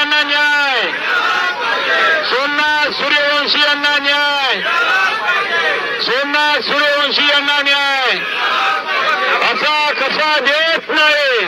यांना न्याय, सोमनाथ सूर्यवंशी यांना न्याय, सोमनाथ सूर्यवंशी यांना न्याय असा कसा देत नाही।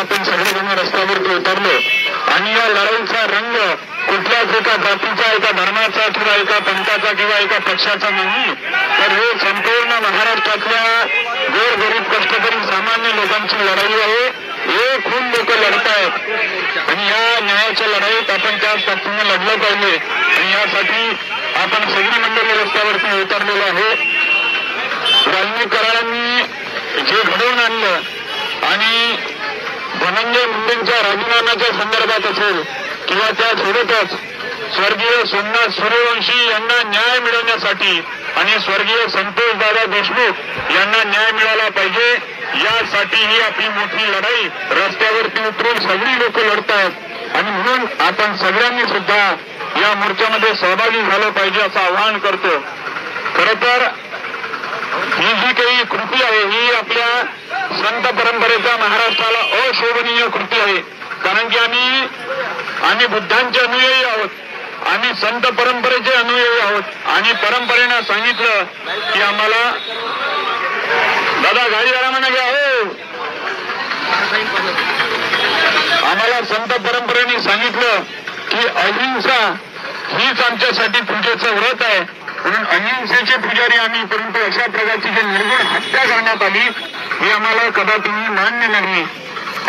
आपण सगळेजण रस्त्यावरती उतरलो आणि या लढाईचा रंग कुठल्याच एका जातीचा, एका धर्माचा किंवा एका पंथाचा किंवा एका पक्षाचा नाही, तर हे संपूर्ण महाराष्ट्रातल्या गोरगरीब कष्टकरी सामान्य लोकांची लढाई आहे। एक खून लोक लढतायत आणि या न्यायाच्या लढाईत आपण त्या पद्धतीने लढलं पाहिजे आणि यासाठी आपण सगळी मंडळी रस्त्यावरती उतरलेलो आहे। वाल्मिक कराडांनी जे घडवून आणलं आणि धनंजय मुंडेंच्या राजीनाम्याच्या संदर्भात असेल किंवा त्यासोबतच स्वर्गीय सोमनाथ सूर्यवंशी यांना न्याय मिळवण्यासाठी आणि स्वर्गीय संतोषदादा देशमुख यांना न्याय मिळाला पाहिजे यासाठी ही आपली मोठी लढाई रस्त्यावरती उतरून सगळी लोक लढतायत आणि म्हणून आपण सगळ्यांनी सुद्धा या मोर्चामध्ये सहभागी झालं पाहिजे असं आवाहन करतो। खरं तर ही जी काही कृती आहे ही आपल्या संत परंपरेचा महाराष्ट्राला अशोभनीय कृती आहे, कारण की आम्ही बुद्धांचे अनुयायी आहोत, आम्ही संत परंपरेचे अनुयायी आहोत आणि परंपरेनं सांगितलं की आम्हाला दादा गाडी आला म्हणा घ्या हो, आम्हाला संत परंपरेने सांगितलं की अहिंसा हीच आमच्यासाठी पूजेचं व्रत आहे, म्हणून अहिंसेचे पुजारी आम्ही, परंतु अशा प्रकारची जी निर्गुण हत्या करण्यात आली हे आम्हाला कदापि मान्य नाही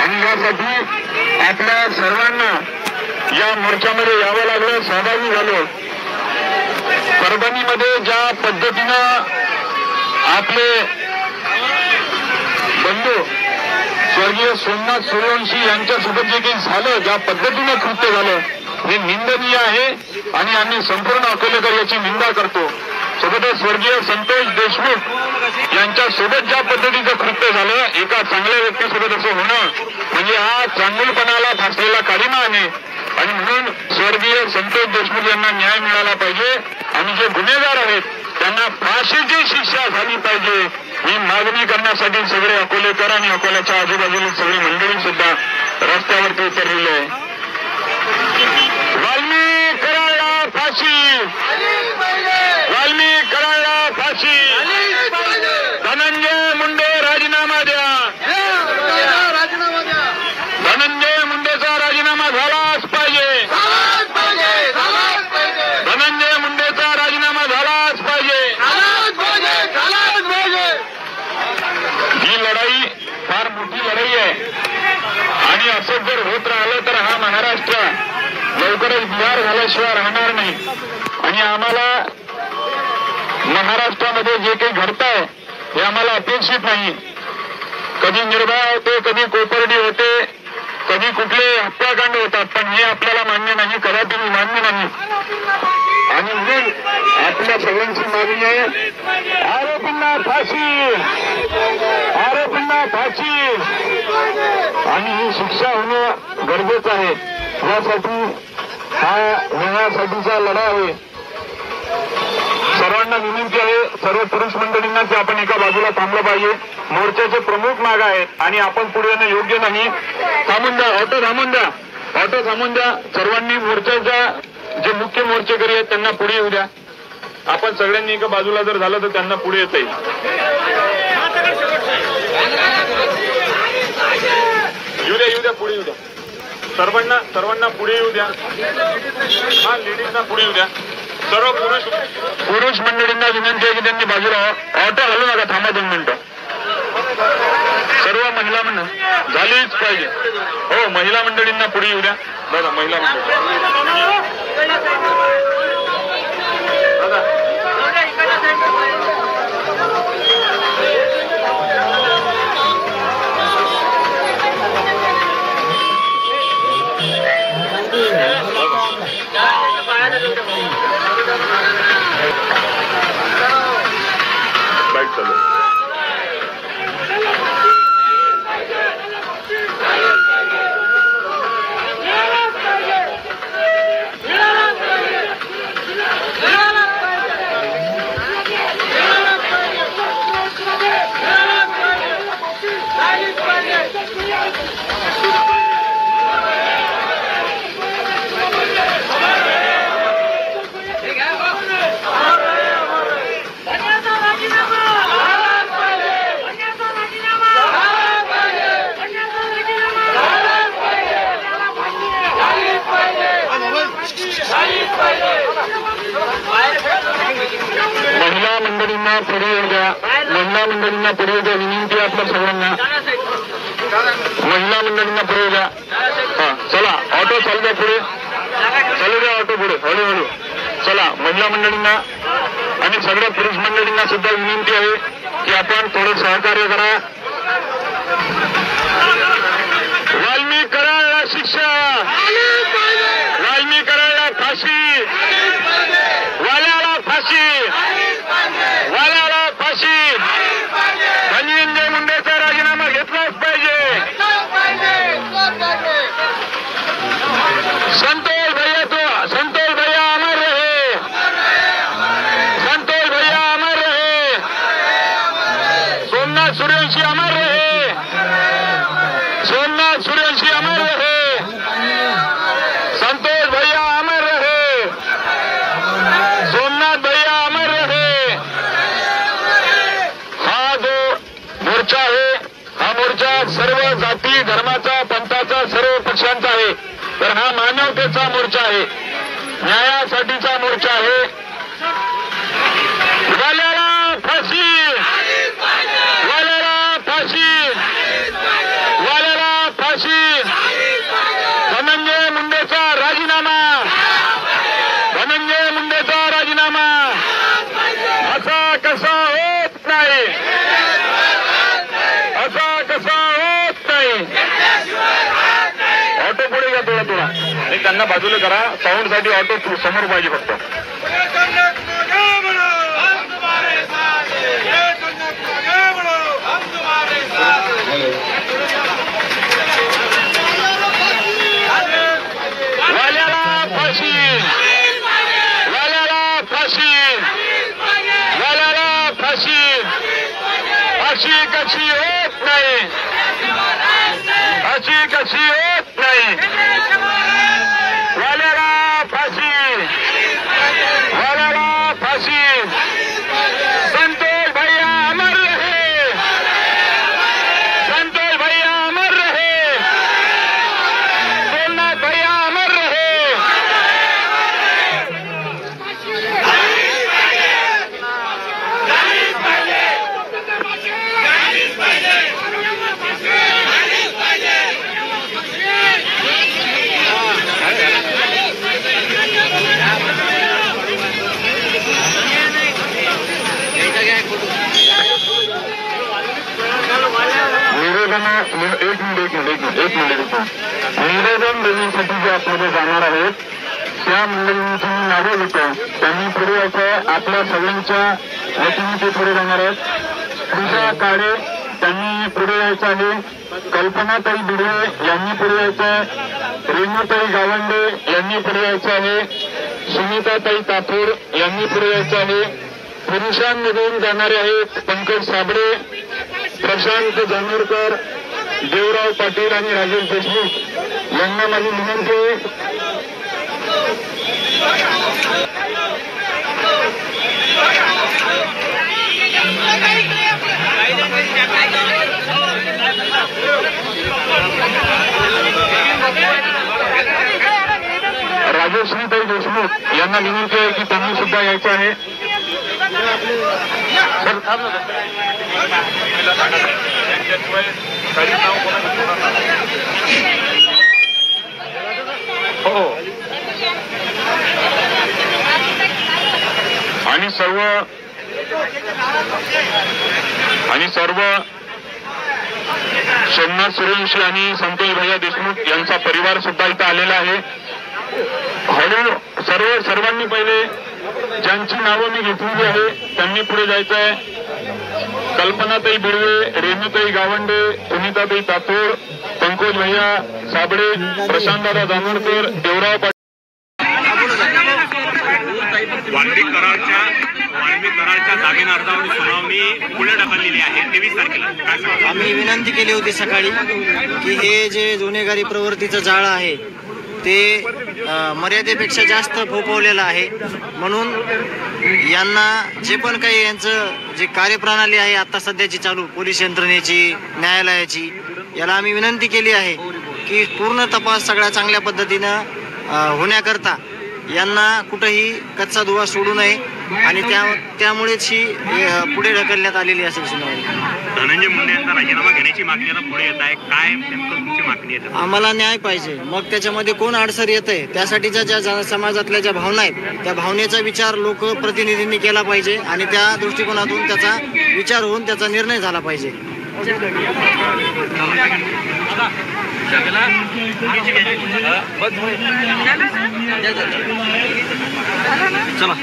आणि यासाठी आपल्या सर्वांना या मोर्चामध्ये यावं लागलं, सहभागी झालो। परभणीमध्ये ज्या पद्धतीनं आपले बंधू स्वर्गीय सोमनाथ सूर्यवंशी यांच्यासोबत जे काही झालं, ज्या पद्धतीनं कृत्य झालं हे निंदनीय आहे आणि आम्ही संपूर्ण अकोलेकर याची निंदा करतो। सोबतच स्वर्गीय संतोष देशमुख यांच्या सोबत ज्या पद्धतीचं कृत्य झालं, एका चांगल्या व्यक्तीसोबत असं होणं म्हणजे हा चांगुलपणाला फासलेला कालिमा आहे आणि म्हणून स्वर्गीय संतोष देशमुख यांना न्याय मिळाला पाहिजे आणि जे गुन्हेगार आहेत त्यांना फाशीची शिक्षा झाली पाहिजे ही मागणी करण्यासाठी सगळे अकोलेकर आणि अकोल्याच्या आजूबाजूला सगळी मंडळी सुद्धा रस्त्यावरती उतरलेली आहे। वाल्मिक कराडला फाशी, वाल्मिक कराडला फाशी, धनंजय मुंडे राजीनामा द्या, धनंजय मुंडेचा राजीनामा झालाच पाहिजे, धनंजय मुंडेचा राजीनामा झालाच पाहिजे। ही लढाई फार मोठी लढाई आहे आणि असं जर होत राहिलं तर हा महाराष्ट्र लवकरच बिहार झाल्याशिवाय राहणार नाही आणि आम्हाला महाराष्ट्रामध्ये जे काही घडतंय हे आम्हाला अपेक्षित नाही। कधी निर्भया होते, कधी कोपर्डी होते, कधी कुठले हत्याकांड होतात, पण हे आपल्याला मान्य नाही, कदापि मान्य नाही आणि म्हणून आपल्या सगळ्यांची मागणी आहे आरोपींना फाशी, आरोपींना फाशी आणि ही शिक्षा होणं गरजेचं आहे। यासाठी हा न्यायासाठीचा लढा आहे। सर्वांना विनंती आहे, सर्व पुरुष मंडळींना की आपण एका बाजूला थांबलं पाहिजे। मोर्चाचे प्रमुख माग आहेत आणि आपण पुढे येणं योग्य नाही। थांबून द्या, ऑटो थांबून द्या, ऑटो थांबून द्या। सर्वांनी मोर्चाच्या जे मुख्य मोर्चेकरी आहेत त्यांना पुढे येऊ द्या। आपण सगळ्यांनी एका बाजूला जर झालं तर त्यांना पुढे येता येईल। येऊ द्या पुढे येऊ द्या, सर्वांना पुढे येऊ द्या। हा लेडीजना पुढे येऊ द्या। सर्व पुरुष मंडळींना विनंती आहे की त्यांनी बाजूला ऑटो हलू नका, थांबा 2 मिनिटं। सर्व महिला मंडळ झालीच पाहिजे हो, महिला मंडळींना पुढे येऊ द्या। दादा महिला मंडळ मंडळींना पुढे येऊ द्या, महिला मंडळींना पुढे येऊ द्या, विनंती आहे आपल्या सगळ्यांना. महिला मंडळींना पुढे द्या. हा चला, ऑटो चालू द्या पुढे, चालू द्या ऑटो पुढे हळूहळू. चला, महिला मंडळींना आणि सगळ्या पुरुष मंडळींना सुद्धा विनंती आहे की आपण थोडं सहकार्य करा. वाल्मिक कराडला शिक्षा, वाल्मिक कराडला फाशी, वाल्याला फाशी, वाल्याला फाशी. धनंजय मुंडेचा राजीनामा घेतलाच पाहिजे. संतोष भैया अमर रहे, संतोष भैया अमर रहे, सोमनाथ सूर्यवंशी अमर रहे, सोमनाथ सूर्यवंशी अमर रहे, संतोष भैया अमर रहे, सोमनाथ भैया अमर रहे. हा जो मोर्चा आहे, हा मोर्चा सर्व जाती धर्माचा पंथाचा सर्व पक्षांचा आहे. तर हा मानवतेचा मोर्चा आहे, न्यायासाठीचा मोर्चा आहे. वाल्याला फाशी, वाल्याला फाशी, वाल्याला फाशी. धनंजय मुंडेचा राजीनामा, धनंजय मुंडेचा राजीनामा. असा कसा होत नाही, असा कसा होत नाही. ऑटो पुढे घ्या थोडा थोडा आणि त्यांना बाजूला करा. साऊंड साठी ऑटो समोर पाहिजे फक्त. वाल्याला फाशी, वाल्याला फाशी, वाल्याला फाशी. अशी कशी होत नाही, अशी कशी होत नाही. वाल्याला फाशी, वाल्याला फाशी. संतोष भैया अमर रहे, संतोष भैया अमर रहे, सोमनाथ भैया अमर रहे. एक मिनिट निवेदन देण्यासाठी जे आपल्याला जाणार आहेत त्या मंडळींची नावं घेतो. त्यांनी पुढे यायचं, आपल्या सगळ्यांच्या वतीने ते पुढे जाणार आहेत. पूजा काळे त्यांनी पुढे यायचं आहे, कल्पनाताई बिडवे यांनी पुढे यायचं आहे, रेणुताई गावंडे यांनी पुढे यायचं आहे, सुनीताताई तापूर यांनी पुढे यायचं आहे. पुरुषांमधून जाणारे आहेत पंकज साबळे, प्रशांत जानोरकर, देवराव पाटील आणि राजेश देशमुख यांना माझी विनंती आहे. राजेश्रीताई देशमुख यांना विनंती आहे की त्यांनी सुद्धा यायचं आहे. हो आणि सर्व सोमनाथ सूर्यवंशी आणि संतोष भैया देशमुख यांचा परिवार सुद्धा इथं आलेला आहे. हळू सर्वांनी पहिले ज्यांची नावं मी घेतलेली आहे त्यांनी पुढे जायचं आहे. कल्पनाताई बिडवे, रेणुताई गावंडे, सुनीताताई तातोड, पंकज भैया साबळे, प्रशांतदादा जानोरकर, देवराव पाटील. वाल्मिक कराडच्या जामीन अर्जावर सुनावणी पुढे ढकललेली आहे 23 तारखेला. आम्ही विनंती केली होती सकाळी की हे जे गुन्हेगारी प्रवृत्तीचं जाळं आहे ते मर्यादेपेक्षा जास्त फोफवलेलं आहे, म्हणून यांना जे पण काही यांचं जे कार्यप्रणाली आहे आता सध्याची चालू पोलीस यंत्रणेची, न्यायालयाची, याला आम्ही विनंती केली आहे की पूर्ण तपास सगळ्या चांगल्या पद्धतीनं होण्याकरता यांना कुठंही कच्चा दुवा सोडू नये आणि त्यामुळेच ही पुढे ढकलण्यात आलेली असेल सुनावणी. धनंजय मुंडे यांचा राजीनामा घेण्याची मागणी आता पुढे येत आहे. काय नेमकं तुमची मागणी आहे? आम्हाला न्याय पाहिजे. मग त्याच्यामध्ये कोण अडसर येत आहे त्यासाठीच्या ज्या समाजातल्या ज्या भावना आहेत त्या भावनेचा विचार लोकप्रतिनिधींनी केला पाहिजे आणि त्या दृष्टिकोनातून त्याचा विचार होऊन त्याचा निर्णय झाला पाहिजे. चला